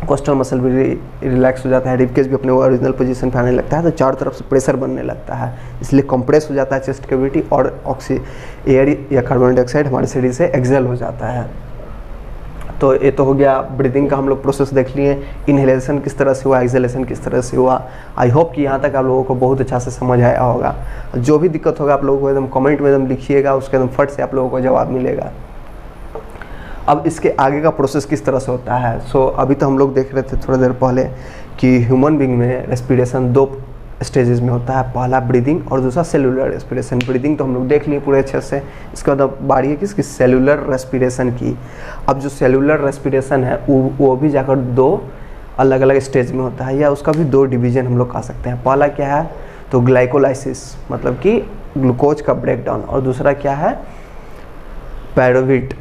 कोस्टल मसल भी रिलैक्स हो जाता है, रिब केज भी अपने ओरिजिनल पोजीशन पे आने लगता है, तो चारों तरफ से प्रेशर बनने लगता है, इसलिए कंप्रेस हो जाता है चेस्ट कैविटी और एयर या कार्बन डाइऑक्साइड हमारे शरीर से एक्सेल हो जाता है। तो ये तो हो गया ब्रीदिंग का, हम लोग प्रोसेस देख लिए, इनहेलेशन किस तरह से हुआ, एक्सेलेशन किस तरह से हुआ। आई होप कि यहाँ तक आप लोगों को बहुत अच्छा से समझ आया होगा। जो भी दिक्कत होगा आप लोगों को एकदम कमेंट में एकदम लिखिएगा, उसके एकदम फट से आप लोगों को जवाब मिलेगा। अब इसके आगे का प्रोसेस किस तरह से होता है। सो अभी तो हम लोग देख रहे थे थोड़ी देर पहले कि ह्यूमन बींग में रेस्पिरेशन 2 स्टेजेस में होता है, पहला ब्रीदिंग और दूसरा सेलुलर रेस्पिरेशन। ब्रीदिंग तो हम लोग देख लिए पूरे अच्छे से, इसके बाद अब बारी है किसकी, सेलुलर रेस्पिरेशन की। अब जो सेलुलर रेस्पिरेशन है वो भी जाकर 2 अलग अलग स्टेज में होता है, या उसका भी 2 डिवीजन हम लोग कह सकते हैं। पहला क्या है तो ग्लाइकोलाइसिस, मतलब कि ग्लूकोज का ब्रेकडाउन, और दूसरा क्या है पैरोविट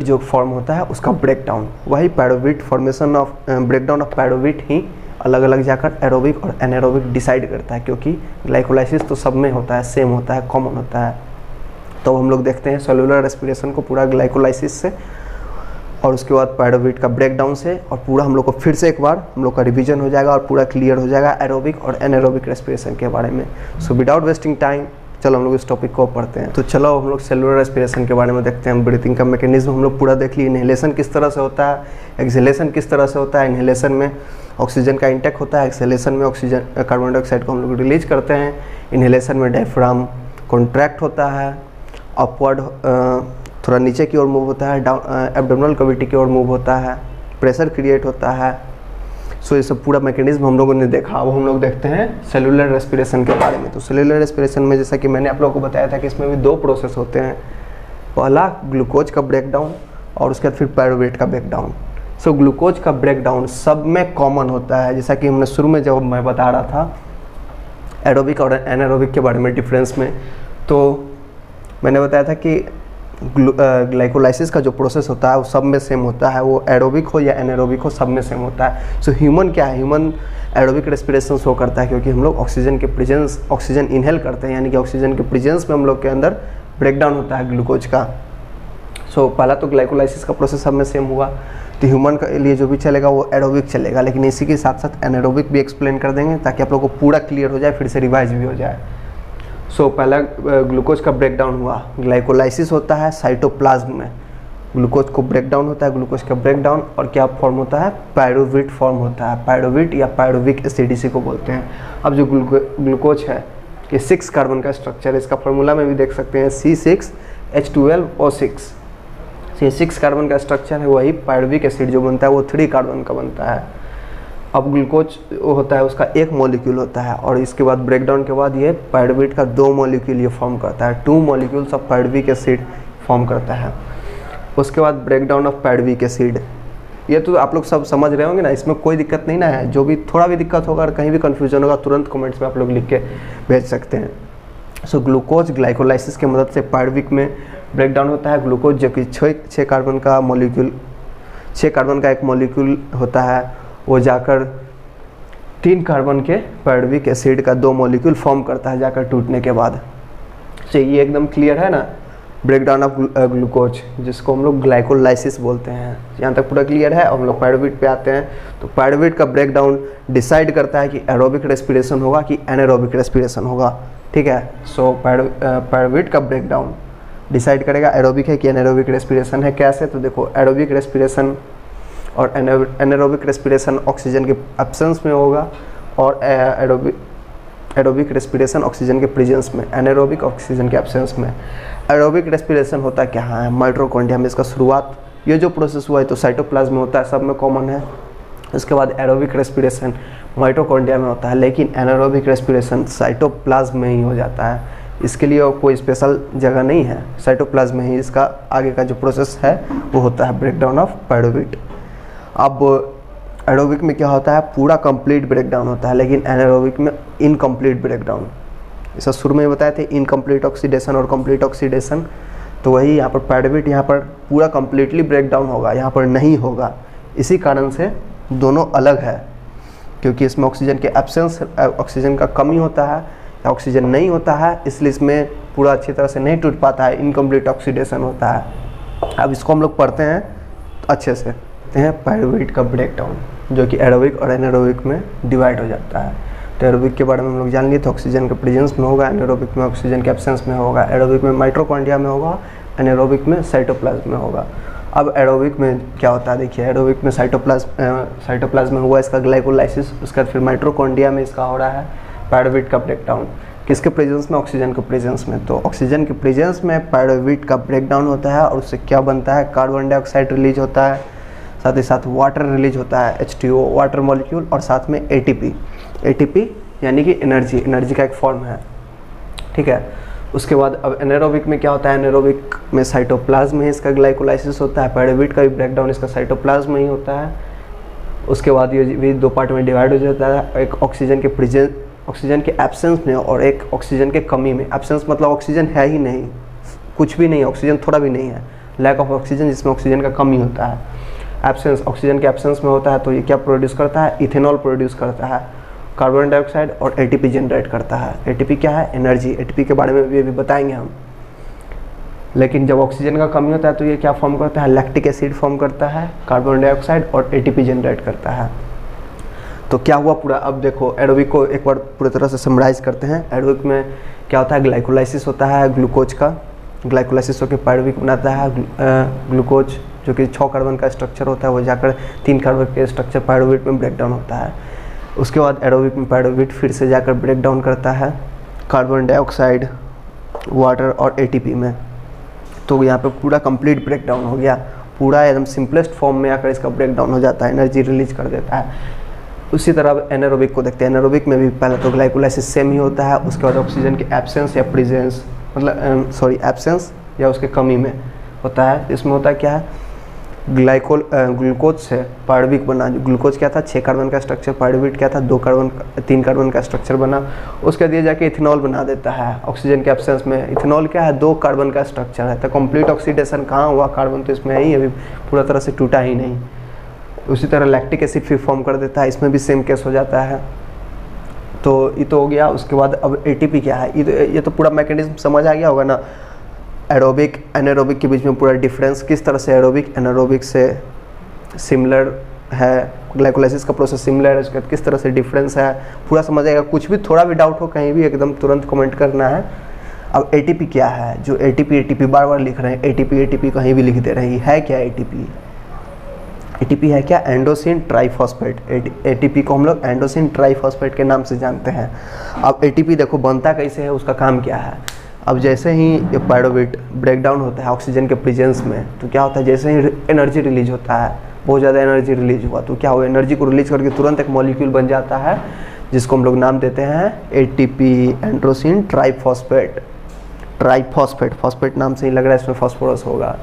जो फॉर्म होता है उसका ब्रेकडाउन। वही पैरोविट फॉर्मेशन ऑफ ब्रेकडाउन ऑफ पैरोविट ही अलग अलग जाकर एरोबिक और एनारोबिक डिसाइड करता है, क्योंकि ग्लाइकोलाइसिस तो सब में होता है, सेम होता है, कॉमन होता है। तो हम लोग देखते हैं सेलुलर रेस्पिरेशन को पूरा ग्लाइकोलाइसिस से, और उसके बाद पैरोविट का ब्रेकडाउन से, और पूरा हम लोग को फिर से एक बार हम लोग का रिवीजन हो जाएगा और पूरा क्लियर हो जाएगा एरोबिक और एनारोबिक रेस्पिरेशन के बारे में। सो विदाउट वेस्टिंग टाइम चलो हम लोग इस टॉपिक को पढ़ते हैं। तो चलो हम लोग सेलुलर रेस्पिरेशन के बारे में देखते हैं। ब्रीथिंग का मैकेनिज्म हम लोग पूरा देख लिए, इनहेलेशन किस तरह से होता है, एक्सहेलेशन किस तरह से होता है। इनहेलेशन में ऑक्सीजन का इंटेक होता है, एक्सहेलेशन में ऑक्सीजन कार्बन डाइऑक्साइड को हम लोग रिलीज करते हैं। इनहेलेशन में डायफ्राम कॉन्ट्रैक्ट होता है, अपवर्ड थोड़ा नीचे की ओर मूव होता है, डाउन एब्डोमिनल कैविटी की ओर मूव होता है, प्रेशर क्रिएट होता है। सो ये सब पूरा मैकेनिज्म हम लोगों ने देखा। अब हम लोग देखते हैं सेलुलर रेस्पिरेशन के बारे में। तो सेलुलर रेस्पिरेशन में जैसा कि मैंने आप लोगों को बताया था कि इसमें भी 2 प्रोसेस होते हैं, पहला ग्लूकोज का ब्रेकडाउन और उसके बाद फिर पैरोवेट का ब्रेकडाउन। सो ग्लूकोज का ब्रेकडाउन सब में कॉमन होता है, जैसा कि हमने शुरू में जब मैं बता रहा था एरोबिक और एनारोबिक के बारे में डिफरेंस में, तो मैंने बताया था कि ग्लाइकोलाइसिस का जो प्रोसेस होता है वो सब में सेम होता है, वो एरोबिक हो या एनारोबिक हो सब में सेम होता है। सो ह्यूमन क्या है, ह्यूमन एरोबिक रेस्पिरेशन शो करता है, क्योंकि हम लोग ऑक्सीजन इनहेल करते हैं, यानी कि ऑक्सीजन के प्रेजेंस में हम लोग के अंदर ब्रेकडाउन होता है ग्लूकोज का। सो पहला तो ग्लाइकोलाइसिस का प्रोसेस सब में सेम हुआ, तो ह्यूमन के लिए जो भी चलेगा वो एरोबिक चलेगा, लेकिन इसी के साथ साथ एनारोबिक भी एक्सप्लेन कर देंगे ताकि आप लोग को पूरा क्लियर हो जाए, फिर से रिवाइज भी हो जाए। सो पहला ग्लूकोज का ब्रेकडाउन हुआ, ग्लाइकोलाइसिस होता है साइटोप्लाज्म में, ग्लूकोज को ब्रेकडाउन होता है, ग्लूकोज का ब्रेकडाउन, और क्या फॉर्म होता है, पायरोविट फॉर्म होता है, पायरोविट या पायरोविक एसिड इसी को बोलते हैं। अब जो ग्लूकोज है ये 6 कार्बन का स्ट्रक्चर है, इसका फार्मूला में भी देख सकते हैं C6H12O6। ये 6 कार्बन का स्ट्रक्चर है, वही पायरोविक एसिड जो बनता है वो 3 कार्बन का बनता है। अब ग्लूकोज होता है उसका 1 मॉलिक्यूल होता है, और इसके बाद ब्रेकडाउन के बाद ये पायरोविट का 2 मॉलिक्यूल ये फॉर्म करता है, 2 molecules of pyruvic acid form करता है। उसके बाद ब्रेकडाउन ऑफ पायरोविक एसिड, ये तो आप लोग सब समझ रहे होंगे ना, इसमें कोई दिक्कत नहीं ना है। जो भी थोड़ा भी दिक्कत होगा और कहीं भी कन्फ्यूजन होगा तुरंत कमेंट्स में आप लोग लिख के भेज सकते हैं। सो ग्लूकोज ग्लाइकोलाइसिस की मदद से पायरुविक में ब्रेक डाउन होता है। ग्लूकोज जो कि 6 कार्बन का मॉलिक्यूल 6 कार्बन का एक मॉलिक्यूल होता है, वो जाकर 3 कार्बन के पायरुविक एसिड का 2 मॉलिक्यूल फॉर्म करता है जाकर टूटने के बाद। तो ये एकदम क्लियर है ना, ब्रेक डाउन ऑफ ग्लूकोज, जिसको हम लोग ग्लाइकोलाइसिस बोलते हैं। यहाँ तक पूरा क्लियर है। अब हम लोग पायरुवेट पे आते हैं। तो पायरुवेट का ब्रेक डाउन डिसाइड करता है कि एरोबिक रेस्पिरेशन होगा कि एनारोबिक रेस्पिरेशन होगा। ठीक है, सो पायरुवेट का ब्रेक डाउन डिसाइड करेगा एरोबिक है कि एनारोबिक रेस्पिरेशन है। कैसे? तो देखो, एरोबिक रेस्पिरेशन और एनारोबिक रेस्पिरेशन ऑक्सीजन के एब्सेंस में होगा, और एरोबिक रेस्पिरेशन ऑक्सीजन के प्रेजेंस में, एनारोबिक ऑक्सीजन के एब्सेंस में। एरोबिक रेस्पिरेशन होता क्या है? माइटोकॉन्ड्रिया में इसका शुरुआत, ये जो प्रोसेस हुआ है तो साइटोप्लाज्म में होता है, सब में कॉमन है। उसके बाद एरोबिक रेस्पिरेशन माइटोकॉन्ड्रिया में होता है, लेकिन एनारोबिक रेस्पिरेशन साइटोप्लाज्म में ही हो जाता है। इसके लिए कोई स्पेशल जगह नहीं है, साइटोप्लाज्म में ही इसका आगे का जो प्रोसेस है वो होता है, ब्रेकडाउन ऑफ पायरुवेट। अब एरोबिक में क्या होता है? पूरा कंप्लीट ब्रेकडाउन होता है, लेकिन एनारोबिक में इनकम्प्लीट ब्रेकडाउन। ऐसा शुरू में बताए थे, इनकम्प्लीट ऑक्सीडेशन और कंप्लीट ऑक्सीडेशन। तो वही यहाँ पर पायरुवेट यहाँ पर पूरा कंप्लीटली ब्रेकडाउन होगा, यहाँ पर नहीं होगा। इसी कारण से दोनों अलग है, क्योंकि इसमें ऑक्सीजन के एब्सेंस, ऑक्सीजन का कमी होता है या ऑक्सीजन नहीं होता है, इसलिए इसमें पूरा अच्छी तरह से नहीं टूट पाता है, इनकम्प्लीट ऑक्सीडेशन होता है। अब इसको हम लोग पढ़ते हैं अच्छे से, पायरुवेट का ब्रेकडाउन, जो कि एरोबिक और एनारोबिक में डिवाइड हो जाता है। तो एरोबिक के बारे में हम लोग जान लिए, तो ऑक्सीजन के प्रेजेंस में होगा, एनारोबिक में ऑक्सीजन के एब्सेंस में होगा, एरोबिक में माइटोकॉन्ड्रिया में होगा, एनारोबिक में साइटोप्लाज्म में होगा। अब एरोबिक में क्या होता है? देखिए, एरोबिक में साइटोप्लाज्म में हुआ इसका ग्लाइकोलाइसिस, उसके बाद फिर माइटोकॉन्ड्रिया में इसका हो रहा है पायरुवेट का ब्रेकडाउन। किसके प्रेजेंस में? ऑक्सीजन के प्रेजेंस में। तो ऑक्सीजन के प्रेजेंस में पायरुवेट का ब्रेकडाउन होता है, और उससे क्या बनता है? कार्बन डाइऑक्साइड रिलीज होता है, साथ ही साथ वाटर रिलीज होता है, H2O वाटर मॉलिक्यूल, और साथ में ATP यानी कि एनर्जी का एक फॉर्म है। ठीक है, उसके बाद अब एनारोबिक में क्या होता है? एनारोबिक में साइटोप्लाज्म में इसका ग्लाइकोलाइसिस होता है, पायरुवेट का भी ब्रेकडाउन इसका साइटोप्लाज्म में ही होता है। उसके बाद ये भी 2 पार्ट में डिवाइड हो जाता है, एक ऑक्सीजन के एब्सेंस में और एक ऑक्सीजन के कमी में। एब्सेंस मतलब ऑक्सीजन है ही नहीं, कुछ भी नहीं, ऑक्सीजन थोड़ा भी नहीं है, लैक ऑफ ऑक्सीजन, जिसमें ऑक्सीजन का कमी होता है। एब्सेंस, ऑक्सीजन के एब्सेंस में होता है, तो ये क्या प्रोड्यूस करता है? इथेनॉल प्रोड्यूस करता है, कार्बन डाइऑक्साइड और ATP जनरेट करता है। ATP क्या है? एनर्जी। ATP के बारे में भी बताएंगे हम। लेकिन जब ऑक्सीजन का कमी होता है तो ये क्या फॉर्म करता है? लैक्टिक एसिड फॉर्म करता है, कार्बन डाइऑक्साइड और ATP जनरेट करता है। तो क्या हुआ पूरा? अब देखो, एरोबिक को एक बार पूरी तरह से समराइज करते हैं। एरोबिक में क्या होता है? ग्लाइकोलाइसिस होता है ग्लूकोज का, ग्लाइकोलाइसिस होकर पायरुवेट बनाता है ग्लूकोज, जो कि 6 कार्बन का स्ट्रक्चर होता है, वो जाकर 3 कार्बन के स्ट्रक्चर पायरुवेट में ब्रेकडाउन होता है। उसके बाद एरोबिक में पायरुवेट फिर से जाकर ब्रेकडाउन करता है कार्बन डाइऑक्साइड, वाटर और ATP में। तो यहाँ पे पूरा कंप्लीट ब्रेकडाउन हो गया, पूरा एकदम सिंपलेस्ट फॉर्म में आकर इसका ब्रेकडाउन हो जाता है, एनर्जी रिलीज कर देता है। उसी तरह एनारोबिक को देखते हैं। एनारोबिक में भी पहले तो ग्लाइकोलाइसिस सेम ही होता है, उसके बाद ऑक्सीजन के एब्सेंस या प्रेजेंस, मतलब एब्सेंस या उसके कमी में होता है। इसमें होता है क्या है? ग्लूकोज से पायरुवेट बना। ग्लूकोज क्या था? 6 कार्बन का स्ट्रक्चर, पायरुवेट क्या था? 3 कार्बन का स्ट्रक्चर बना। उसके बाद ये जाके इथेनॉल बना देता है ऑक्सीजन के एब्सेंस में। इथेनॉल क्या है? 2 कार्बन का स्ट्रक्चर है। तो कंप्लीट ऑक्सीडेशन कहाँ हुआ? कार्बन तो इसमें है ही, अभी पूरा तरह से टूटा ही नहीं। उसी तरह लैक्टिक एसिड फिर फॉर्म कर देता है, इसमें भी सेम केस हो जाता है। तो ये तो हो गया। उसके बाद अब ATP क्या है? ये तो पूरा मैकेनिज्म समझ आ गया होगा ना, एरोबिक एनारोबिक के बीच में पूरा डिफरेंस, किस तरह से एरोबिक एनारोबिक से सिमिलर है, ग्लाइकोलाइसिस का प्रोसेस सिमिलर है, उसके बाद किस तरह से डिफरेंस है, पूरा समझ आएगा। कुछ भी थोड़ा भी डाउट हो कहीं भी एकदम तुरंत कमेंट करना है। अब ATP क्या है? जो ATP बार बार लिख रहे हैं, ATP कहीं भी लिख दे रहे हैं, है क्या ATP है क्या? एंडोसिन ट्राइफॉस्फेट। ATP को हम लोग एंडोसिन ट्राइफॉस्फेट के नाम से जानते हैं। अब ATP देखो बनता कैसे है, उसका काम क्या है? अब जैसे ही ये पायरुवेट ब्रेकडाउन होता है ऑक्सीजन के प्रेजेंस में, तो क्या होता है? जैसे ही एनर्जी रिलीज होता है, बहुत ज़्यादा एनर्जी रिलीज हुआ, तो क्या हुआ? एनर्जी को रिलीज करके तुरंत एक मॉलिक्यूल बन जाता है, जिसको हम लोग नाम देते हैं ATP, एंडोसिन ट्राइफॉस्फेट। फॉस्फेट नाम से ही लग रहा है इसमें फॉस्फोरस होगा।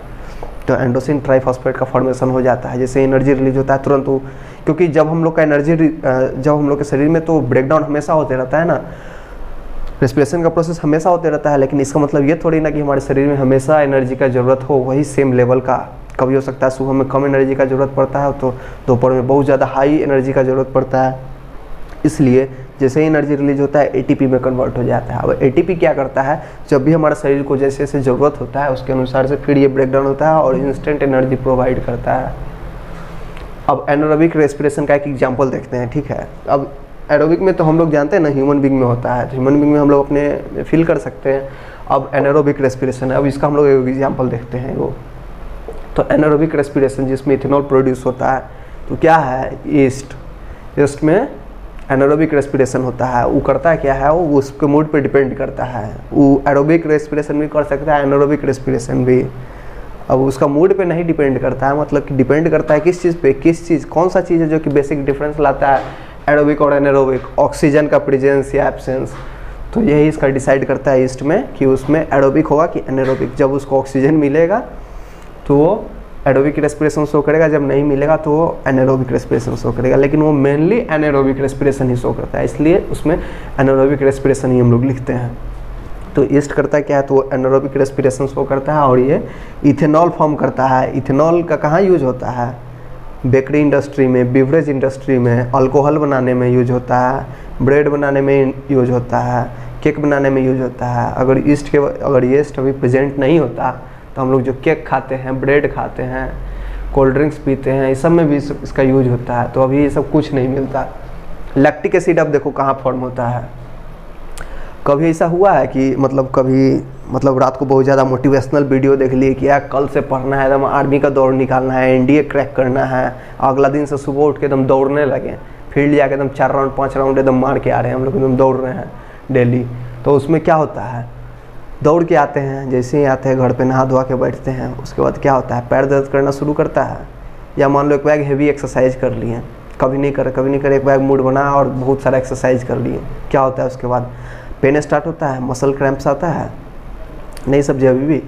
तो एंडोसिन ट्राइफॉस्फेट का फॉर्मेशन हो जाता है जैसे एनर्जी रिलीज होता है तुरंत वो, क्योंकि जब हम लोग का शरीर में तो ब्रेकडाउन हमेशा होते रहता है ना, रेस्पिरेशन का प्रोसेस हमेशा होते रहता है, लेकिन इसका मतलब ये थोड़ी ना कि हमारे शरीर में हमेशा एनर्जी का ज़रूरत हो वही सेम लेवल का। कभी हो सकता है सुबह में कम एनर्जी का ज़रूरत पड़ता है तो दोपहर में बहुत ज़्यादा हाई एनर्जी का ज़रूरत पड़ता है। इसलिए जैसे ही एनर्जी रिलीज होता है एटीपी में कन्वर्ट हो जाता है। अब एटीपी क्या करता है, जब भी हमारे शरीर को जैसे जैसे ज़रूरत होता है उसके अनुसार से फिर ये ब्रेक डाउन होता है और इंस्टेंट एनर्जी प्रोवाइड करता है। अब एनारोबिक रेस्पिरेशन का एक एग्जांपल देखते हैं, ठीक है। अब एरोबिक में तो हम लोग जानते हैं ना ह्यूमन बीइंग में होता है, तो ह्यूमन बीइंग में हम लोग अपने फील कर सकते हैं। अब एनारोबिक रेस्पिरेशन है, अब इसका हम लोग एक एग्जांपल देखते हैं। वो तो एनारोबिक रेस्पिरेशन जिसमें इथेनॉल प्रोड्यूस होता है, तो क्या है, ईस्ट में एनारोबिक रेस्पिरेशन होता है। वो करता है क्या है, वो उसके मूड पे डिपेंड करता है। वो एरोबिक रेस्पिरेशन भी कर सकता है, एनारोबिक रेस्पिरेशन भी। अब उसका मूड पे नहीं डिपेंड करता है, मतलब कि डिपेंड करता है किस चीज़ पे, किस चीज़ कौन सा चीज़ है जो कि बेसिक डिफरेंस लाता है एरोबिक और एनारोबिक, ऑक्सीजन का प्रेजेंस या एब्सेंस। तो यही इसका डिसाइड करता है ईस्ट में कि उसमें एरोबिक होगा कि एनारोबिक। जब उसको ऑक्सीजन मिलेगा तो वो एरोबिक रेस्पिरेशन शो करेगा, जब नहीं मिलेगा तो वो एनारोबिक रेस्पिरेशन शो करेगा। लेकिन वो मेनली एनारोबिक रेस्पिरेशन ही शो करता है, इसलिए उसमें एनारोबिक रेस्पिरेशन ही हम लोग लिखते हैं। तो ईस्ट करता है क्या है, तो वो एनारोबिक रेस्पिरेशन शो करता है और ये इथेनॉल फॉर्म करता है। इथेनॉल का कहाँ यूज होता है, बेकरी इंडस्ट्री में, बिवरेज इंडस्ट्री में, अल्कोहल बनाने में यूज होता है, ब्रेड बनाने में यूज होता है, केक बनाने में यूज होता है। अगर ईस्ट अभी प्रेजेंट नहीं होता तो हम लोग जो केक खाते हैं, ब्रेड खाते हैं, कोल्ड ड्रिंक्स पीते हैं, इस सब में भी इसका यूज होता है। तो अभी ये सब कुछ नहीं मिलता। लैक्टिक एसिड अब देखो कहाँ फॉर्म होता है। कभी ऐसा हुआ है कि मतलब रात को बहुत ज़्यादा मोटिवेशनल वीडियो देख लिए कि यार कल से पढ़ना है, एकदम आर्मी का दौड़ निकालना है, एनडीए क्रैक करना है, अगला दिन से सुबह उठ के एकदम दौड़ने लगे, फील्ड जाके एकदम 4 राउंड 5 राउंड एकदम मार के आ रहे हैं, हम लोग एकदम दौड़ रहे हैं डेली। तो उसमें क्या होता है, दौड़ के आते हैं, जैसे ही आते हैं घर पे नहा धोआ के बैठते हैं, उसके बाद क्या होता है, पैर दर्द करना शुरू करता है। या मान लो एक बैग हेवी एक्सरसाइज कर लिए, कभी नहीं करे, एक बैग मूड बना और बहुत सारा एक्सरसाइज कर लिए, क्या होता है उसके बाद पेन स्टार्ट होता है, मसल क्रैम्प्स आता है, नहीं समझे अभी भी।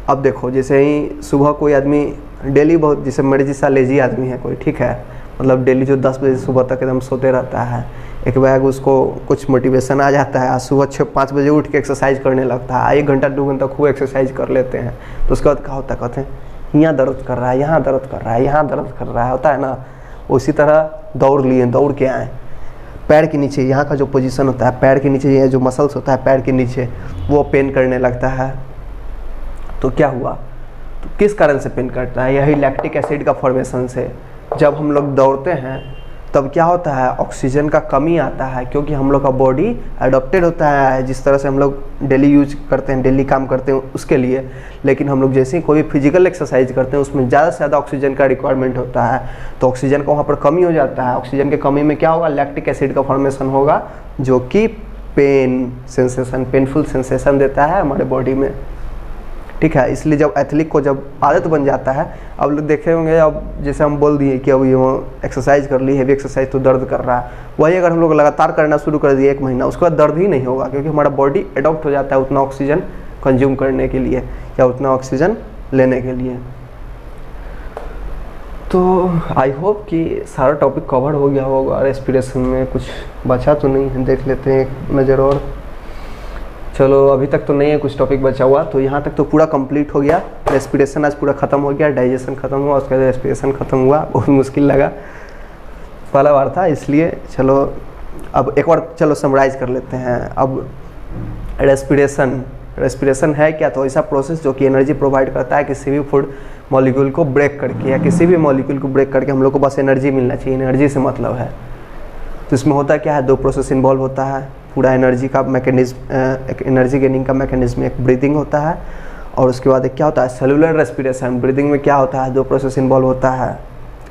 अब देखो जैसे ही सुबह कोई आदमी डेली बहुत, जैसे मेरे जैसा लेजी आदमी है कोई, ठीक है, मतलब डेली जो 10 बजे सुबह तक एकदम सोते रहता है, एक बैग उसको कुछ मोटिवेशन आ जाता है, आज सुबह 6-5 बजे उठ के एक्सरसाइज करने लगता है, 1 घंटा 2 घंटा खूब एक्सरसाइज कर लेते हैं। तो उसके बाद क्या होता है, कहते हैं यहाँ दर्द कर रहा है, यहाँ दर्द कर रहा है, यहाँ दर्द कर रहा है, होता है ना। उसी तरह दौड़ लिए, दौड़ के आए, पैर के नीचे यहाँ का जो पोजीशन होता है, पैर के नीचे ये जो मसल्स होता है पैर के नीचे, वो पेन करने लगता है। तो क्या हुआ, तो किस कारण से पेन करता है, यही लैक्टिक एसिड का फॉर्मेशन से। जब हम लोग दौड़ते हैं तब क्या होता है, ऑक्सीजन का कमी आता है, क्योंकि हम लोग का बॉडी एडॉप्टेड होता है जिस तरह से हम लोग डेली यूज करते हैं, डेली काम करते हैं उसके लिए। लेकिन हम लोग जैसे ही कोई फिजिकल एक्सरसाइज करते हैं उसमें ज़्यादा से ज़्यादा ऑक्सीजन का रिक्वायरमेंट होता है, तो ऑक्सीजन का वहाँ पर कमी हो जाता है। ऑक्सीजन के कमी में क्या होगा, लैक्टिक एसिड का फॉर्मेशन होगा, जो कि पेनफुल सेंसेशन देता है हमारे बॉडी में, ठीक है। इसलिए जब एथलीट को जब आदत बन जाता है, अब लोग देखे होंगे, अब जैसे हम बोल दिए कि अब ये एक्सरसाइज कर ली, हेवी एक्सरसाइज, तो दर्द कर रहा है, वही अगर हम लोग लगातार करना शुरू कर दिए 1 महीना, उसके बाद दर्द ही नहीं होगा, क्योंकि हमारा बॉडी एडॉप्ट हो जाता है उतना ऑक्सीजन कंज्यूम करने के लिए या उतना ऑक्सीजन लेने के लिए। तो आई होप कि सारा टॉपिक कवर हो गया होगा। रेस्पिरेशन में कुछ बचा तो नहीं है, देख लेते हैं एक नज़र और। चलो अभी तक तो नहीं है कुछ टॉपिक बचा हुआ, तो यहाँ तक तो पूरा कंप्लीट हो गया। रेस्पिरेशन आज पूरा ख़त्म हो गया, डाइजेशन ख़त्म हुआ, उसके बाद रेस्पिरेशन ख़त्म हुआ। बहुत मुश्किल लगा, पहला बार था, इसलिए चलो अब एक बार चलो समराइज कर लेते हैं। अब रेस्पिरेशन है क्या, तो ऐसा प्रोसेस जो कि एनर्जी प्रोवाइड करता है किसी भी फूड मॉलिक्यूल को ब्रेक करके, या किसी भी मॉलिक्यूल को ब्रेक करके हम लोग को बस एनर्जी मिलना चाहिए, एनर्जी से मतलब है। तो इसमें होता क्या है, 2 प्रोसेस इन्वॉल्व होता है। पूरा एनर्जी का मैकेनिज्म, एक एनर्जी गेनिंग का मैकेनिज्म, एक ब्रीदिंग होता है, और उसके बाद एक क्या होता है, सेलुलर रेस्पिरेशन। ब्रीदिंग में क्या होता है, 2 प्रोसेस इन्वॉल्व होता है,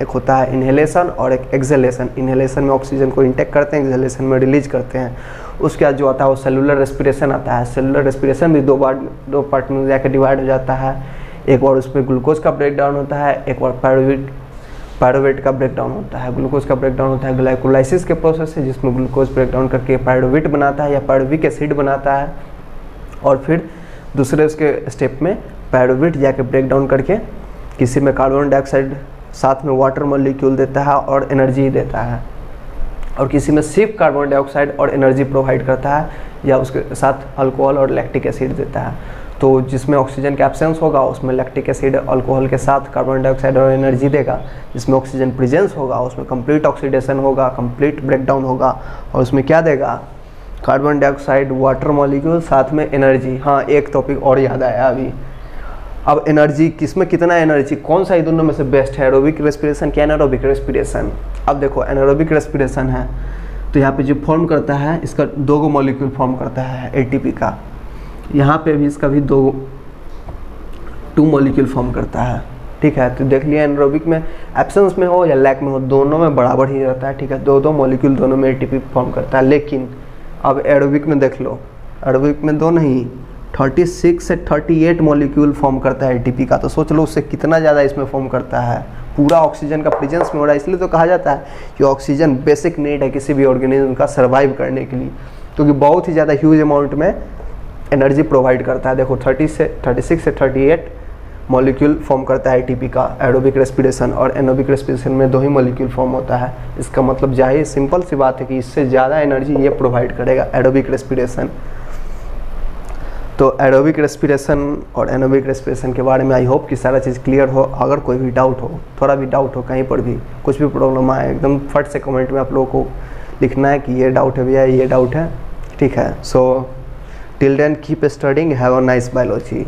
एक होता है इनहेलेशन और एक एक्सहेलेशन। इनहेलेशन में ऑक्सीजन को इंटेक करते हैं, एक्सहेलेशन में रिलीज करते हैं। उसके बाद जो आता है वो सेलुलर रेस्पिरेशन आता है। सेलुलर रेस्पिरेशन भी 2 पार्ट में जाकर डिवाइड हो जाता है। एक बार उसमें ग्लूकोज का ब्रेक डाउन होता है, एक बार पायरुवेट का ब्रेक डाउन होता है। ग्लूकोज का ब्रेक डाउन होता है ग्लाइकोलाइसिस के प्रोसेस से, जिसमें ग्लूकोज ब्रेक डाउन करके पायरुवेट बनाता है या पायरुविक एसिड बनाता है, और फिर दूसरे उसके स्टेप में पायरुवेट जाके ब्रेक डाउन करके किसी में कार्बन डाइऑक्साइड साथ में वाटर मॉलिक्यूल देता है और एनर्जी देता है। और किसी में सिर्फ कार्बन डाइऑक्साइड और एनर्जी प्रोवाइड करता है, या उसके साथ अल्कोहल और लैक्टिक एसिड देता है। तो जिसमें ऑक्सीजन का एब्सेंस होगा उसमें लैक्टिक एसिड अल्कोहल के साथ कार्बन डाइऑक्साइड और एनर्जी देगा। जिसमें ऑक्सीजन प्रेजेंस होगा उसमें कंप्लीट ऑक्सीडेशन होगा, कंप्लीट ब्रेकडाउन होगा, और उसमें क्या देगा, कार्बन डाइऑक्साइड, वाटर मॉलिक्यूल, साथ में एनर्जी। हाँ, एक टॉपिक और याद आया अभी। अब एनर्जी किसमें कितना एनर्जी, कौन सा ये दोनों में से बेस्ट है, एरोबिक रेस्पिरेशन क्या एनारोबिक रेस्पिरेशन। अब देखो एनारोबिक रेस्पिरेशन है तो यहाँ पे जो फॉर्म करता है इसका 2 मॉलिक्यूल फॉर्म करता है एटीपी का, यहाँ पे भी इसका भी 2 मॉलिक्यूल फॉर्म करता है। ठीक है, तो देख लिया एनारोबिक में एब्सेंस में हो या लैक में हो दोनों में बराबर ही रहता है। ठीक है, 2 मॉलिक्यूल दोनों में एटीपी फॉर्म करता है। लेकिन अब एरोबिक में देख लो, एरोबिक में 2 नहीं 36 से 38 मॉलिक्यूल फॉर्म करता है एटीपी का। तो सोच लो उससे कितना ज़्यादा इसमें फॉर्म करता है, पूरा ऑक्सीजन का प्रेजेंस में हो रहा है। इसलिए तो कहा जाता है कि ऑक्सीजन बेसिक नीड है किसी भी ऑर्गेनिज्म का सर्वाइव करने के लिए, क्योंकि बहुत ही ज़्यादा ह्यूज अमाउंट में एनर्जी प्रोवाइड करता है। देखो 36 से 38 मॉलिक्यूल फॉर्म करता है एटीपी का एरोबिक रेस्पिरेशन, और एनारोबिक रेस्पिरेशन में 2 ही मॉलिक्यूल फॉर्म होता है। इसका मतलब जाहिर सिंपल सी बात है कि इससे ज़्यादा एनर्जी ये प्रोवाइड करेगा एरोबिक रेस्पिरेशन। तो एरोबिक रेस्पिरेशन और एनारोबिक रेस्पिरेशन के बारे में आई होप कि सारा चीज़ क्लियर हो। अगर कोई भी डाउट हो, थोड़ा भी डाउट हो, कहीं पर भी कुछ भी प्रॉब्लम आए, एकदम फट से कमेंट में आप लोगों को लिखना है कि ये डाउट है भैया, ये डाउट है। ठीक है, so till then keep studying, have a nice biology.